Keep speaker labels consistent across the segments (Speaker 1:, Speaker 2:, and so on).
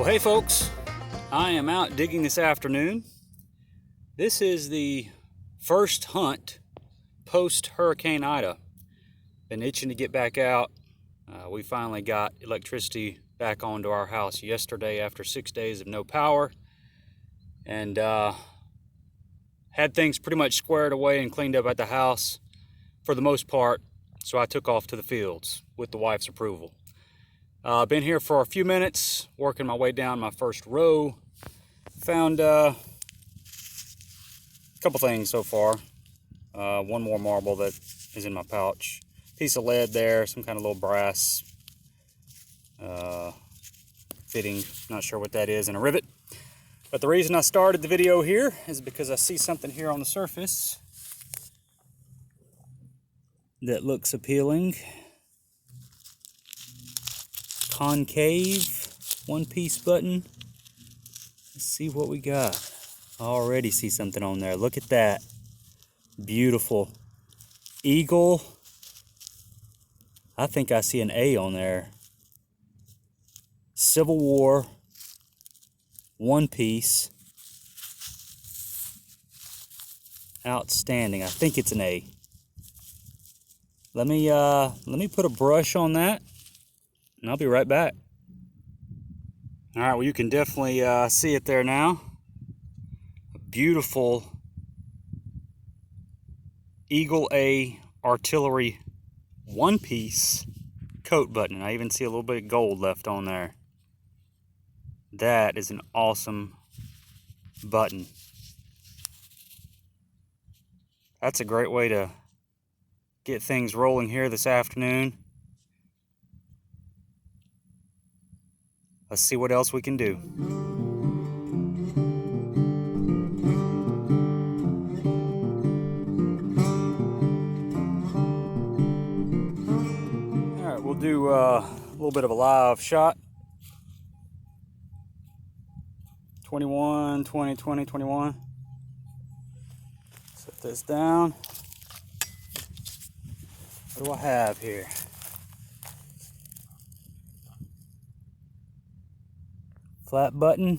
Speaker 1: Well, hey folks, I am out digging this afternoon. This is the first hunt post-Hurricane Ida. Been itching to get back out. We finally got electricity back onto our house yesterday after 6 days of no power, and had things pretty much squared away and cleaned up at the house for the most part, so I took off to the fields with the wife's approval. Been here for a few minutes, working my way down my first row. Found a couple things so far. One more marble that is in my pouch. Piece of lead there, some kind of little brass fitting, not sure what that is, and a rivet. But the reason I started the video here is because I see something here on the surface that looks appealing. Concave one-piece button. Let's see what we got. I already see something on there. Look at that. Beautiful. Eagle. I think I see an A on there. Civil War. One piece. Outstanding. I think it's an A. Let me put a brush on that, and I'll be right back. All right, well, you can definitely see it there now. A beautiful Eagle A artillery one-piece coat button. I even see a little bit of gold left on there. That is an awesome button. That's a great way to get things rolling here this afternoon. Let's see what else we can do. All right, we'll do a little bit of a live shot. 21, 20, 20, 21. Set this down. What do I have here? Flat button.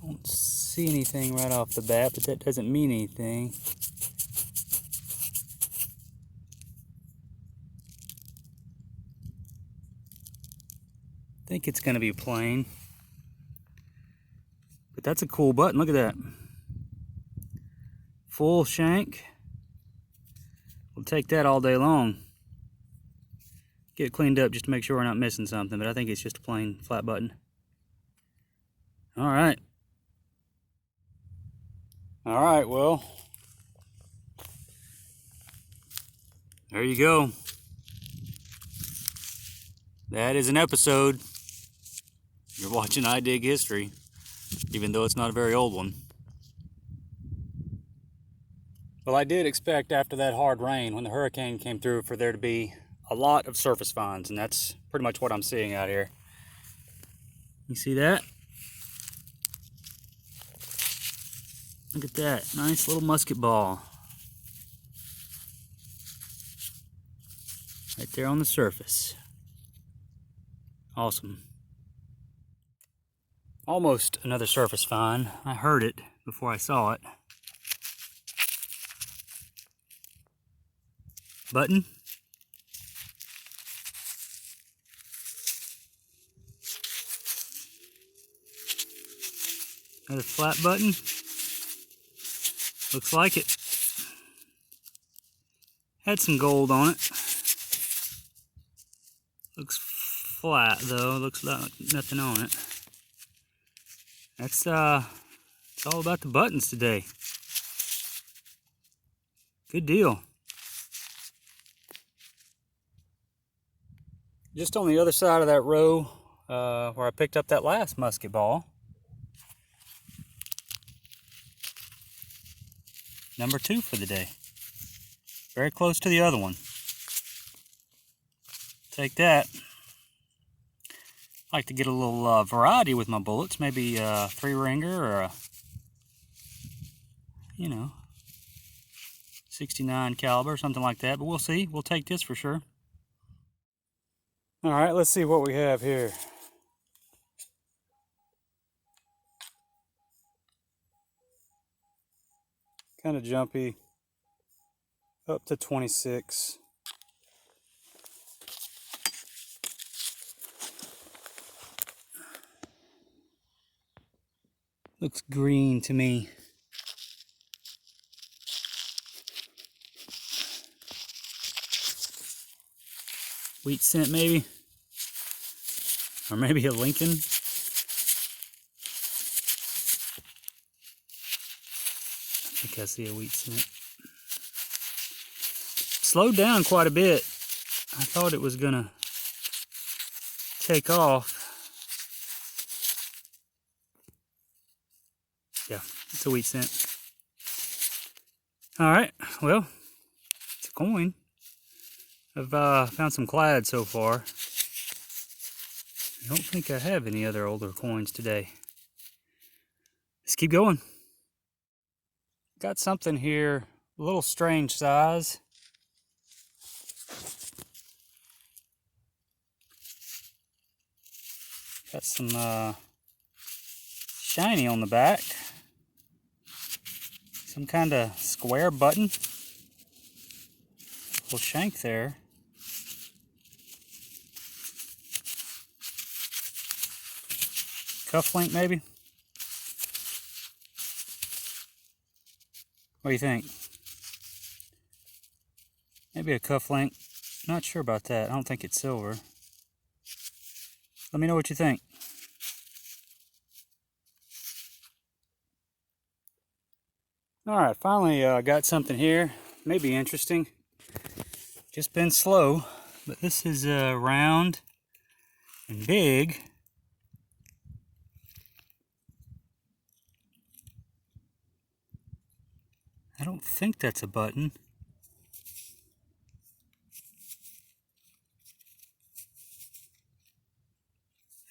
Speaker 1: Don't see anything right off the bat, but that doesn't mean anything. I think it's going to be plain. But that's a cool button. Look at that. Full shank. We'll take that all day long. Get it cleaned up just to make sure we're not missing something, but I think it's just a plain flat button. All right. All right, well, there you go. That is an episode. You're watching I Dig History, even though it's not a very old one. Well, I did expect after that hard rain, when the hurricane came through, for there to be a lot of surface finds, and that's pretty much what I'm seeing out here. You see that? Look at that, nice little musket ball. Right there on the surface. Awesome. Almost another surface find. I heard it before I saw it. Button. Another flat button. Looks like it. Had some gold on it. Looks flat though. Looks like nothing on it. It's all about the buttons today. Good deal. Just on the other side of that row where I picked up that last musket ball. Number 2 for the day. Very close to the other one. Take that. I like to get a little variety with my bullets. Maybe a 3-ringer or a you know, 69 caliber, something like that, but we'll see. We'll take this for sure. All right, let's see what we have here. Kind of jumpy, up to 26. Looks green to me. Wheat cent maybe, or maybe a Lincoln. I think I see a wheat cent. Slowed down quite a bit. I thought it was gonna take off. Yeah, it's a wheat cent. All right, well, it's a coin. I've found some clad so far. I don't think I have any other older coins today. Let's keep going. Got something here, a little strange size. Got some shiny on the back. Some kind of square button. Little shank there. Cufflink maybe? What do you think? Maybe a cufflink. Not sure about that. I don't think it's silver. Let me know what you think. Alright, finally got something here. Maybe interesting. Just been slow, but this is round and big. I don't think that's a button.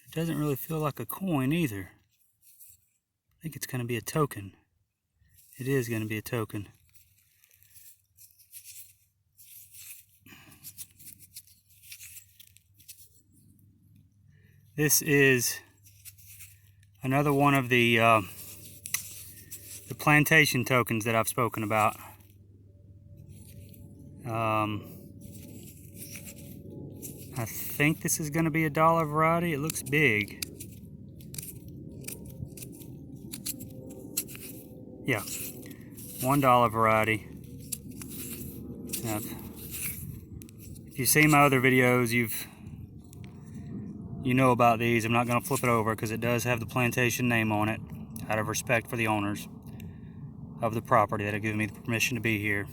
Speaker 1: It doesn't really feel like a coin either. I think it's going to be a token. It is going to be a token. This is another one of the plantation tokens that I've spoken about. I think this is going to be a dollar variety. It looks big. Yeah, $1 variety. Now, if you've seen my other videos, you know about these. I'm not going to flip it over because it does have the plantation name on it, out of respect for the owners of the property that have given me the permission to be here.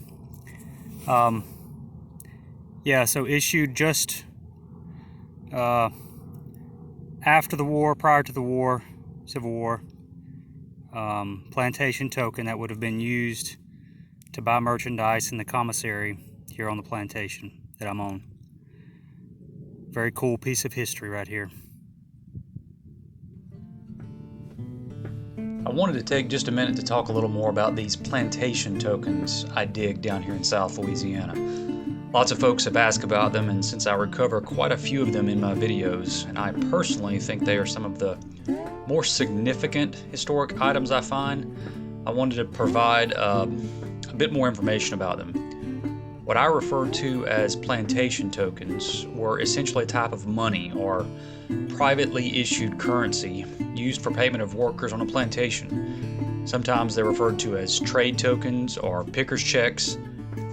Speaker 1: Yeah, so issued just after the war, prior to the war, Civil War. Plantation token that would have been used to buy merchandise in the commissary here on the plantation that I'm on. Very cool piece of history right here. I wanted to take just a minute to talk a little more about these plantation tokens I dig down here in South Louisiana. Lots of folks have asked about them, and since I recover quite a few of them in my videos, and I personally think they are some of the more significant historic items I find, I wanted to provide a bit more information about them. What I refer to as plantation tokens were essentially a type of money or privately issued currency used for payment of workers on a plantation. Sometimes they're referred to as trade tokens or pickers' checks,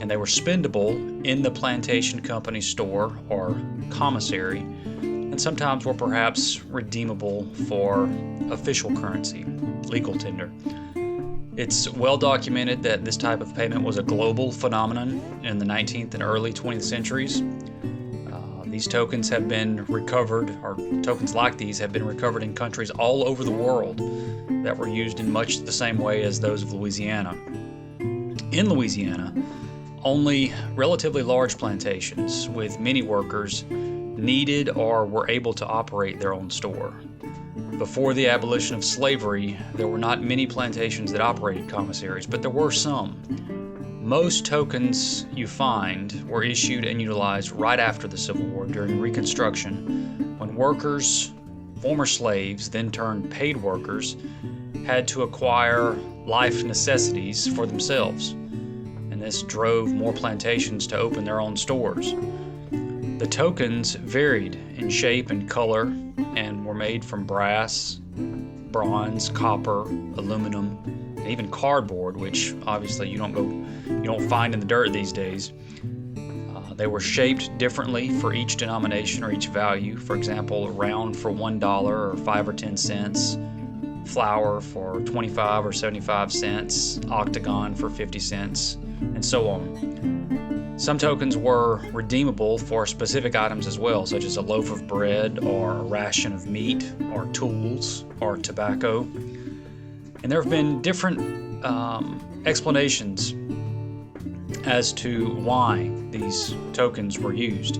Speaker 1: and they were spendable in the plantation company store or commissary, and sometimes were perhaps redeemable for official currency, legal tender. It's well documented that this type of payment was a global phenomenon in the 19th and early 20th centuries. These tokens have been recovered, or tokens like these have been recovered in countries all over the world that were used in much the same way as those of Louisiana. In Louisiana, only relatively large plantations with many workers needed or were able to operate their own store. before the abolition of slavery, there were not many plantations that operated commissaries, but there were some. Most tokens you find were issued and utilized right after the Civil War during Reconstruction, when workers, former slaves, then turned paid workers, had to acquire life necessities for themselves, and this drove more plantations to open their own stores. The tokens varied in shape and color and were made from brass, bronze, copper, aluminum, and even cardboard, which obviously you don't find in the dirt these days. They were shaped differently for each denomination or each value. For example, round for $1 or 5 or 10 cents, flower for 25 or 75 cents, octagon for 50 cents, and so on. Some tokens were redeemable for specific items as well, such as a loaf of bread or a ration of meat or tools or tobacco. And there have been different explanations as to why these tokens were used.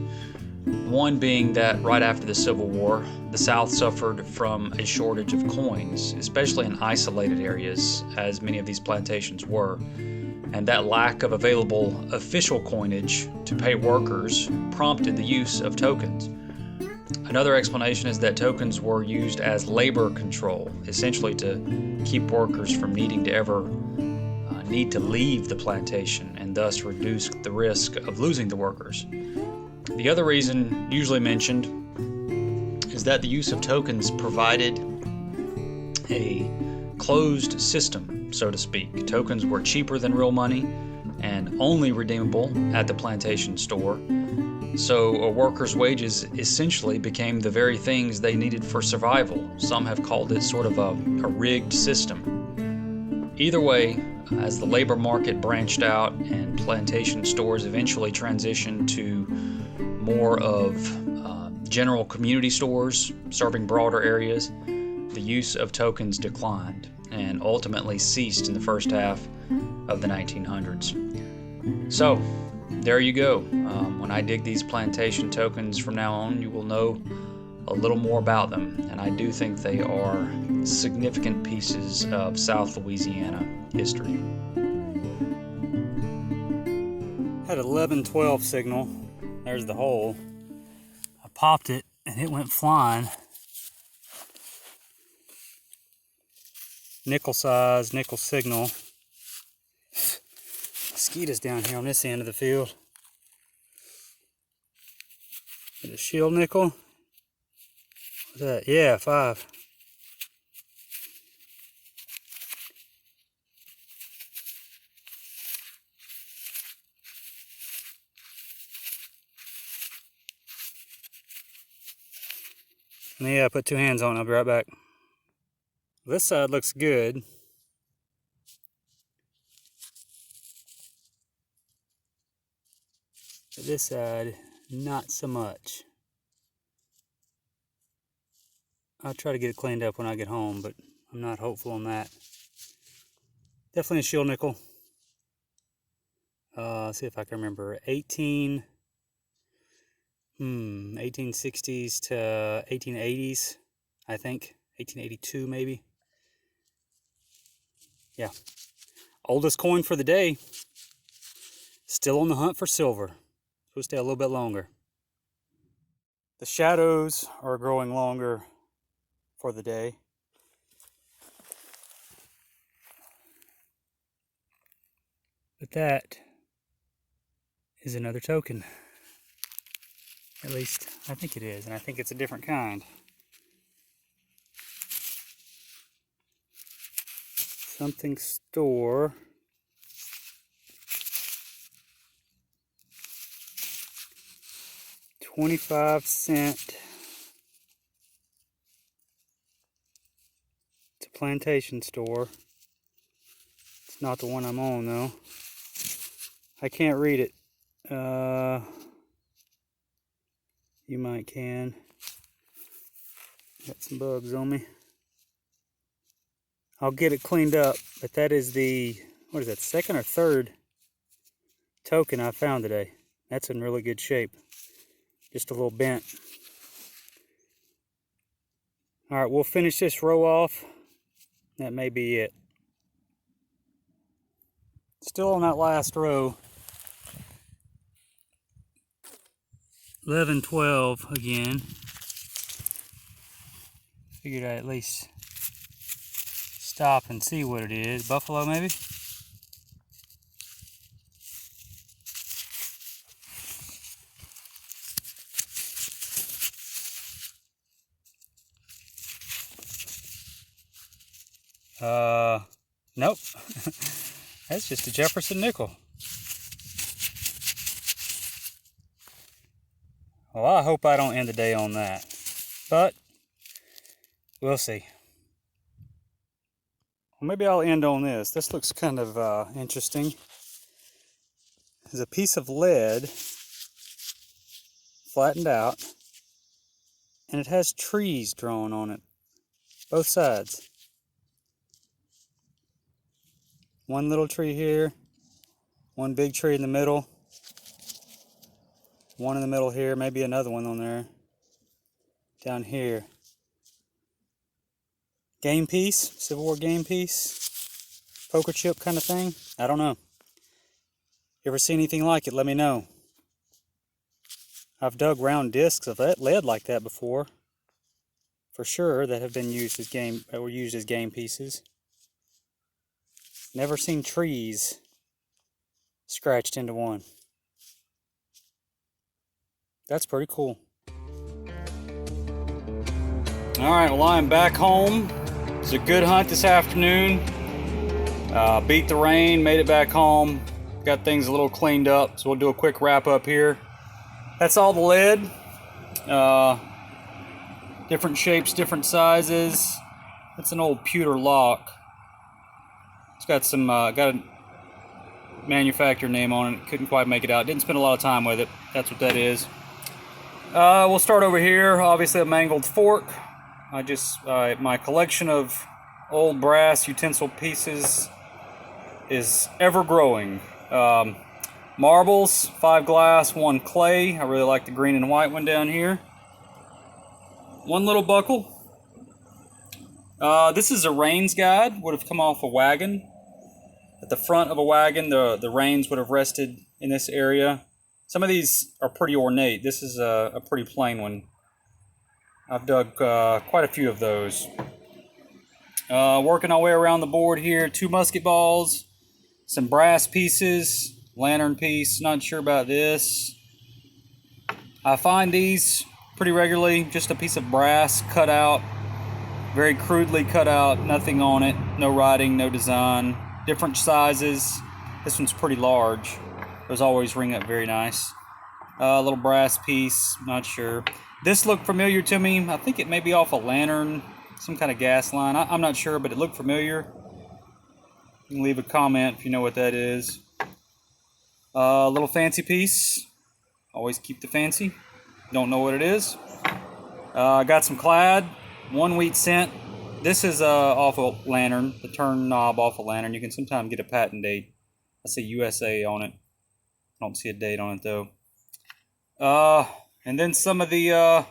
Speaker 1: One being that right after the Civil War, the South suffered from a shortage of coins, especially in isolated areas, as many of these plantations were. And that lack of available official coinage to pay workers prompted the use of tokens. Another explanation is that tokens were used as labor control, essentially to keep workers from needing to ever need to leave the plantation and thus reduce the risk of losing the workers. The other reason usually mentioned is that the use of tokens provided a closed system, so to speak. Tokens were cheaper than real money and only redeemable at the plantation store. So a worker's wages essentially became the very things they needed for survival. Some have called it sort of a rigged system. Either way, as the labor market branched out and plantation stores eventually transitioned to more of general community stores serving broader areas, the use of tokens declined and ultimately ceased in the first half of the 1900s. So, there you go. When I dig these plantation tokens from now on, you will know a little more about them, and I do think they are significant pieces of South Louisiana history. Had 11-12 signal. There's the hole. I popped it and it went flying. Nickel size, nickel signal. Mosquitoes down here on this end of the field. Is it shield nickel? What's that? Yeah, 5. Yeah, I put 2 hands on it. I'll be right back. This side looks good. But this side, not so much. I'll try to get it cleaned up when I get home, but I'm not hopeful on that. Definitely a shield nickel. Let's see if I can remember. 1860s to 1880s, I think. 1882 maybe. Yeah. Oldest coin for the day. Still on the hunt for silver. Supposed to stay a little bit longer. The shadows are growing longer for the day. But that is another token. At least I think it is, and I think it's a different kind. Something store. $0.25 to Plantation store. It's not the one I'm on though. I can't read it. You might can. Got some bugs on me. I'll get it cleaned up, but that is the, what is that, second or third token I found today. That's in really good shape. Just a little bent. All right, we'll finish this row off. That may be it. Still on that last row. 11, 12 again. Figured I'd at least stop and see what it is. Buffalo, maybe? Nope. That's just a Jefferson nickel. Well, I hope I don't end the day on that, but we'll see. Well, maybe I'll end on this. This looks kind of interesting. There's a piece of lead flattened out, and it has trees drawn on it, both sides. One little tree here, one big tree in the middle, one in the middle here, maybe another one on there, down here. Game piece, Civil War game piece, poker chip kind of thing. I don't know. You ever see anything like it? Let me know. I've dug round discs of lead like that before, for sure, that have been used as game pieces. Never seen trees scratched into one. That's pretty cool. All right, well, I'm back home. It's a good hunt this afternoon. Beat the rain, made it back home. Got things a little cleaned up, so we'll do a quick wrap up here. That's all the lead. Different shapes, different sizes. That's an old pewter lock. It's got some, got a manufacturer name on it. Couldn't quite make it out. Didn't spend a lot of time with it. That's what that is. We'll start over here. Obviously a mangled fork. My collection of old brass utensil pieces is ever growing. Marbles, 5 glass, 1 clay. I really like the green and white one down here. One little buckle. This is a reins guide. Would have come off a wagon. At the front of a wagon, the reins would have rested in this area. Some of these are pretty ornate. This is a pretty plain one. I've dug quite a few of those. Working our way around the board here. 2 musket balls, some brass pieces, lantern piece. Not sure about this. I find these pretty regularly. Just a piece of brass cut out, very crudely cut out, nothing on it, no writing, no design. Different sizes. This one's pretty large. Those always ring up very nice. A little brass piece, not sure. This looked familiar to me. I think it may be off a lantern, some kind of gas line. I'm not sure, but it looked familiar. You can leave a comment if you know what that is. A little fancy piece. Always keep the fancy. Don't know what it is. Got some clad. 1 wheat cent. This is off a lantern, the turn knob off a lantern. You can sometimes get a patent date. I see USA on it. I don't see a date on it though. And then some of the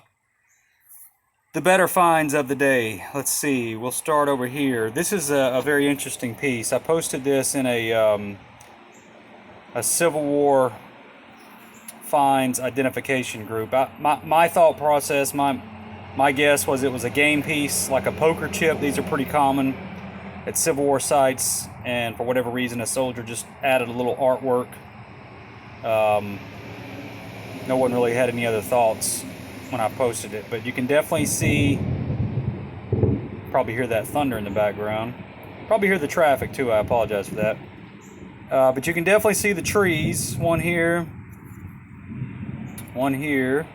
Speaker 1: better finds of the day. Let's see. We'll start over here. This is a very interesting piece. I posted this in a Civil War finds identification group. My thought process, my guess was it was a game piece, like a poker chip. These are pretty common at Civil War sites, and for whatever reason a soldier just added a little artwork. No one really had any other thoughts when I posted it, but you can definitely see, probably hear that thunder in the background. Probably hear the traffic too, I apologize for that. But you can definitely see the trees. One here, one here,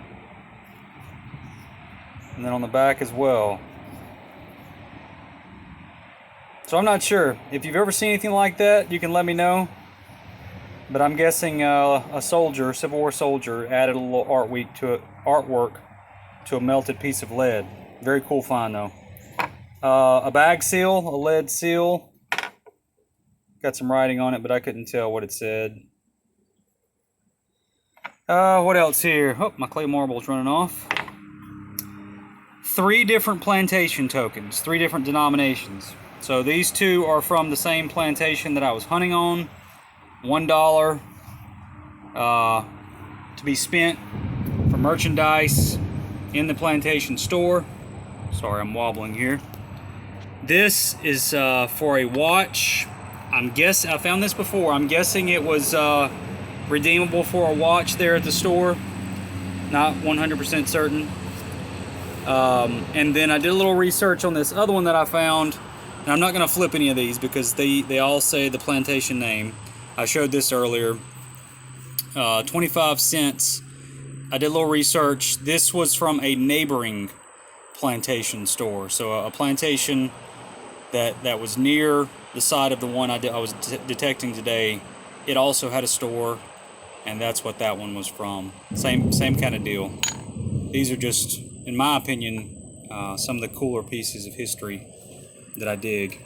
Speaker 1: and then on the back as well. So I'm not sure. If you've ever seen anything like that, you can let me know. But I'm guessing a soldier, Civil War soldier, added a little artwork to a melted piece of lead. Very cool find though. A bag seal, a lead seal. Got some writing on it, but I couldn't tell what it said. What else here? Oh, my clay marble's running off. 3 different plantation tokens, 3 different denominations. So these 2 are from the same plantation that I was hunting on. $1 to be spent for merchandise in the plantation store. Sorry, I'm wobbling here. This is for a watch. I found this before. I'm guessing it was redeemable for a watch there at the store. Not 100% certain. And then I did a little research on this other one that I found. And I'm not going to flip any of these because they all say the plantation name. I showed this earlier. 25 cents. I did a little research. This was from a neighboring plantation store. So a plantation that was near the side of the one I was detecting today. It also had a store, and that's what that one was from. Same kind of deal. These are just, in my opinion, some of the cooler pieces of history that I dig.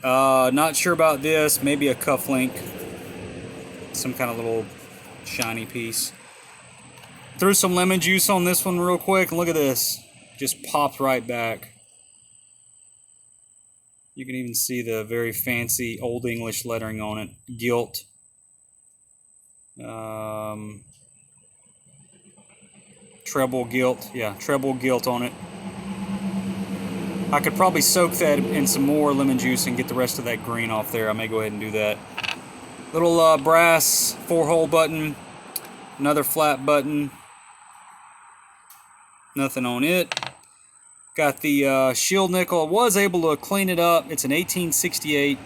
Speaker 1: Not sure about this. Maybe a cufflink. Some kind of little shiny piece. Threw some lemon juice on this one real quick, and look at this. Just popped right back. You can even see the very fancy Old English lettering on it. Gilt. Treble gilt. Yeah, treble gilt on it. I could probably soak that in some more lemon juice and get the rest of that green off there. I may go ahead and do that. Little brass 4-hole button. Another flat button. Nothing on it. Got the shield nickel. I was able to clean it up. It's an 1868.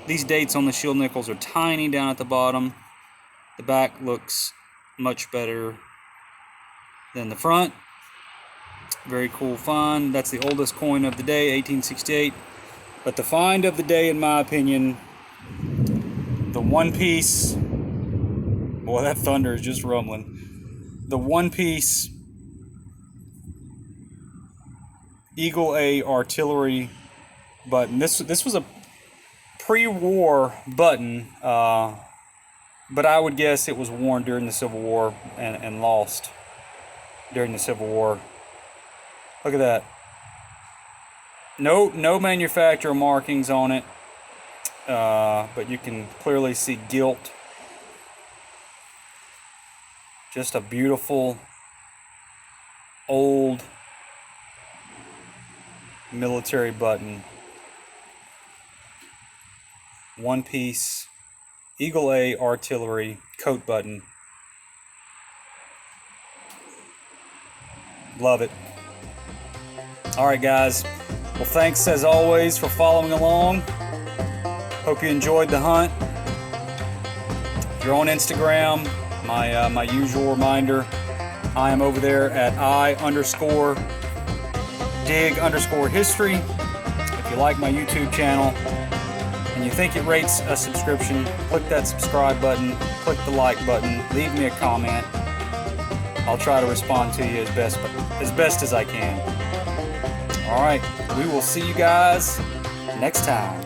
Speaker 1: These dates on the shield nickels are tiny down at the bottom. The back looks much better than the front. Very cool find. That's the oldest coin of the day, 1868. But the find of the day, in my opinion, the one piece. Boy, that thunder is just rumbling. The one piece Eagle A artillery button. This was a pre-war button, but I would guess it was worn during the Civil War and lost during the Civil War. Look at that. No manufacturer markings on it, but you can clearly see gilt. Just a beautiful old military button. One piece Eagle A artillery coat button. Love it. Alright guys, well thanks as always for following along. Hope you enjoyed the hunt. If you're on Instagram, my usual reminder, I am over there at I_dig_history. If you like my YouTube channel and you think it rates a subscription, click that subscribe button, click the like button, leave me a comment. I'll try to respond to you as best as I can. All right, we will see you guys next time.